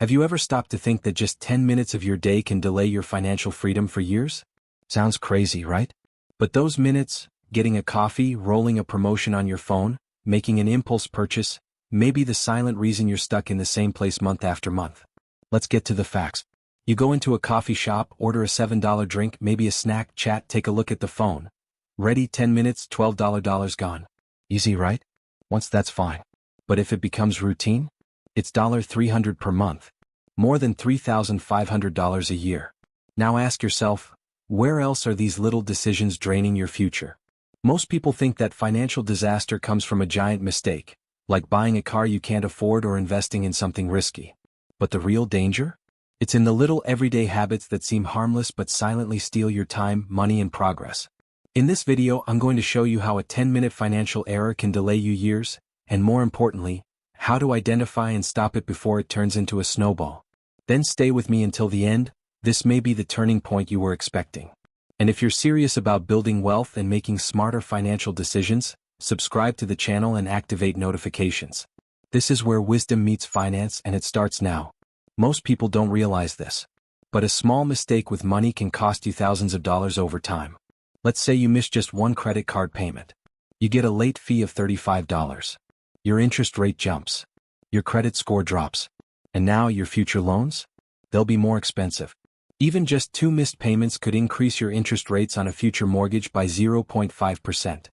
Have you ever stopped to think that just 10 minutes of your day can delay your financial freedom for years? Sounds crazy, right? But those minutes, getting a coffee, rolling a promotion on your phone, making an impulse purchase, may be the silent reason you're stuck in the same place month after month. Let's get to the facts. You go into a coffee shop, order a $7 drink, maybe a snack, chat, take a look at the phone. Ready, 10 minutes, $12 gone. Easy, right? Once that's fine. But if it becomes routine, it's $300 per month. More than $3,500 a year. Now ask yourself, where else are these little decisions draining your future? Most people think that financial disaster comes from a giant mistake, like buying a car you can't afford or investing in something risky. But the real danger? It's in the little everyday habits that seem harmless but silently steal your time, money, and progress. In this video, I'm going to show you how a 10-minute financial error can delay you years, and more importantly, how to identify and stop it before it turns into a snowball. Then stay with me until the end. This may be the turning point you were expecting. And if you're serious about building wealth and making smarter financial decisions, subscribe to the channel and activate notifications. This is where wisdom meets finance, and it starts now. Most people don't realize this. But a small mistake with money can cost you thousands of dollars over time. Let's say you miss just one credit card payment. You get a late fee of $35. Your interest rate jumps. Your credit score drops. And now your future loans? They'll be more expensive. Even just 2 missed payments could increase your interest rates on a future mortgage by 0.5%.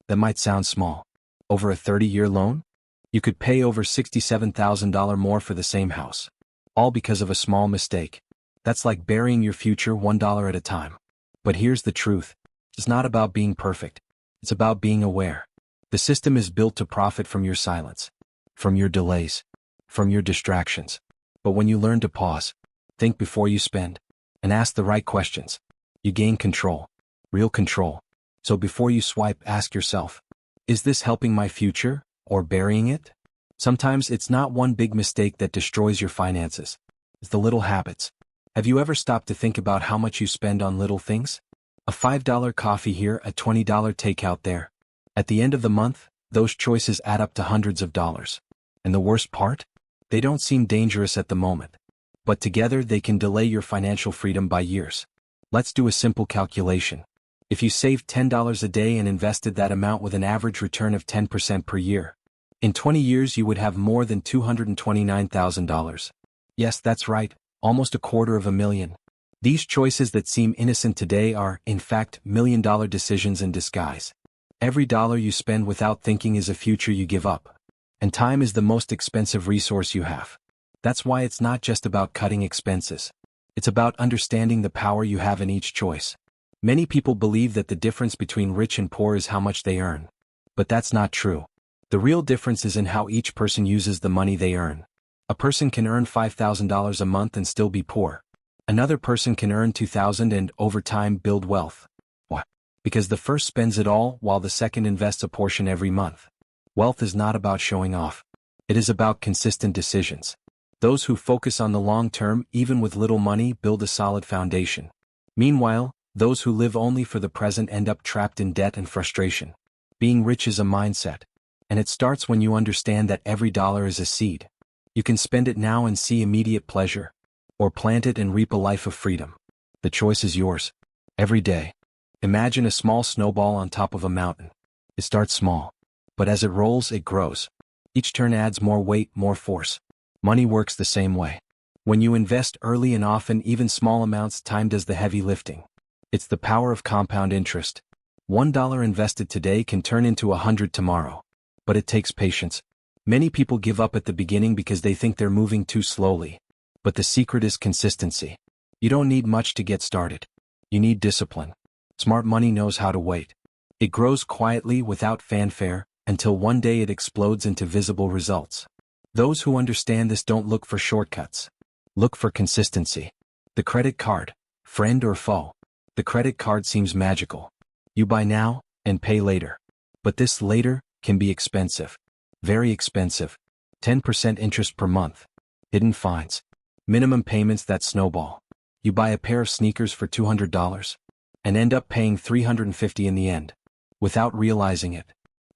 That might sound small. Over a 30-year loan? You could pay over $67,000 more for the same house. All because of a small mistake. That's like burying your future $1 at a time. But here's the truth. It's not about being perfect. It's about being aware. The system is built to profit from your silence, from your delays, from your distractions. But when you learn to pause, think before you spend, and ask the right questions, you gain control, real control. So before you swipe, ask yourself, is this helping my future or burying it? Sometimes it's not one big mistake that destroys your finances. It's the little habits. Have you ever stopped to think about how much you spend on little things? A $5 coffee here, a $20 takeout there. At the end of the month, those choices add up to hundreds of dollars. And the worst part? They don't seem dangerous at the moment. But together they can delay your financial freedom by years. Let's do a simple calculation. If you saved $10 a day and invested that amount with an average return of 10% per year, in 20 years you would have more than $229,000. Yes, that's right, almost $250,000. These choices that seem innocent today are, in fact, million-dollar decisions in disguise. Every dollar you spend without thinking is a future you give up. And time is the most expensive resource you have. That's why it's not just about cutting expenses. It's about understanding the power you have in each choice. Many people believe that the difference between rich and poor is how much they earn. But that's not true. The real difference is in how each person uses the money they earn. A person can earn $5,000 a month and still be poor. Another person can earn $2,000 and, over time, build wealth. Why? Because the first spends it all while the second invests a portion every month. Wealth is not about showing off. It is about consistent decisions. Those who focus on the long term, even with little money, build a solid foundation. Meanwhile, those who live only for the present end up trapped in debt and frustration. Being rich is a mindset. And it starts when you understand that every dollar is a seed. You can spend it now and see immediate pleasure, or plant it and reap a life of freedom. The choice is yours. Every day. Imagine a small snowball on top of a mountain. It starts small. But as it rolls, it grows. Each turn adds more weight, more force. Money works the same way. When you invest early and often, even small amounts, time does the heavy lifting. It's the power of compound interest. $1 invested today can turn into 100 tomorrow. But it takes patience. Many people give up at the beginning because they think they're moving too slowly. But the secret is consistency. You don't need much to get started. You need discipline. Smart money knows how to wait. It grows quietly without fanfare, until one day it explodes into visible results. Those who understand this don't look for shortcuts. Look for consistency. The credit card, friend or foe. The credit card seems magical. You buy now and pay later. But this later can be expensive. Very expensive. 10% interest per month. Hidden fines. Minimum payments that snowball. You buy a pair of sneakers for $200 and end up paying $350 in the end, without realizing it.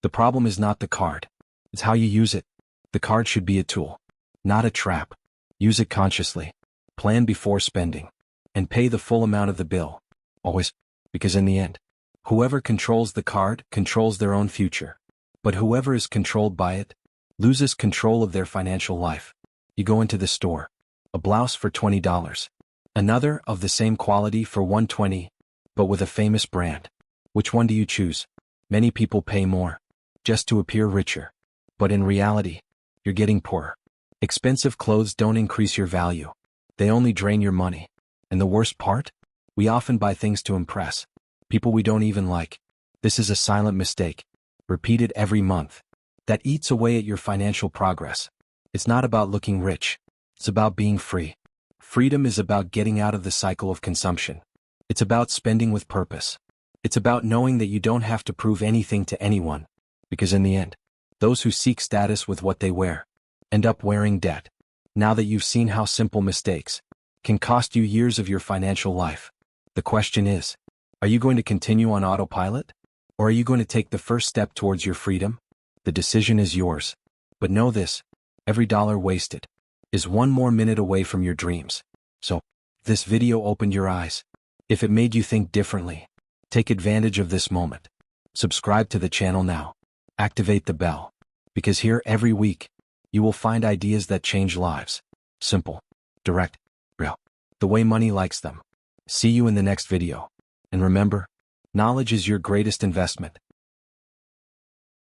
The problem is not the card. It's how you use it. The card should be a tool, not a trap. Use it consciously. Plan before spending. And pay the full amount of the bill. Always. Because in the end, whoever controls the card controls their own future. But whoever is controlled by it loses control of their financial life. You go into the store. A blouse for $20. Another of the same quality for $120, but with a famous brand. Which one do you choose? Many people pay more just to appear richer. But in reality, you're getting poorer. Expensive clothes don't increase your value. They only drain your money. And the worst part? We often buy things to impress people we don't even like. This is a silent mistake, repeated every month, that eats away at your financial progress. It's not about looking rich. It's about being free. Freedom is about getting out of the cycle of consumption. It's about spending with purpose. It's about knowing that you don't have to prove anything to anyone. Because in the end, those who seek status with what they wear end up wearing debt. Now that you've seen how simple mistakes can cost you years of your financial life, the question is, are you going to continue on autopilot? Or are you going to take the first step towards your freedom? The decision is yours. But know this, every dollar wasted is one more minute away from your dreams. So, if this video opened your eyes, if it made you think differently, take advantage of this moment. Subscribe to the channel now. Activate the bell. Because here every week, you will find ideas that change lives. Simple, direct, real. The way money likes them. See you in the next video. And remember, knowledge is your greatest investment.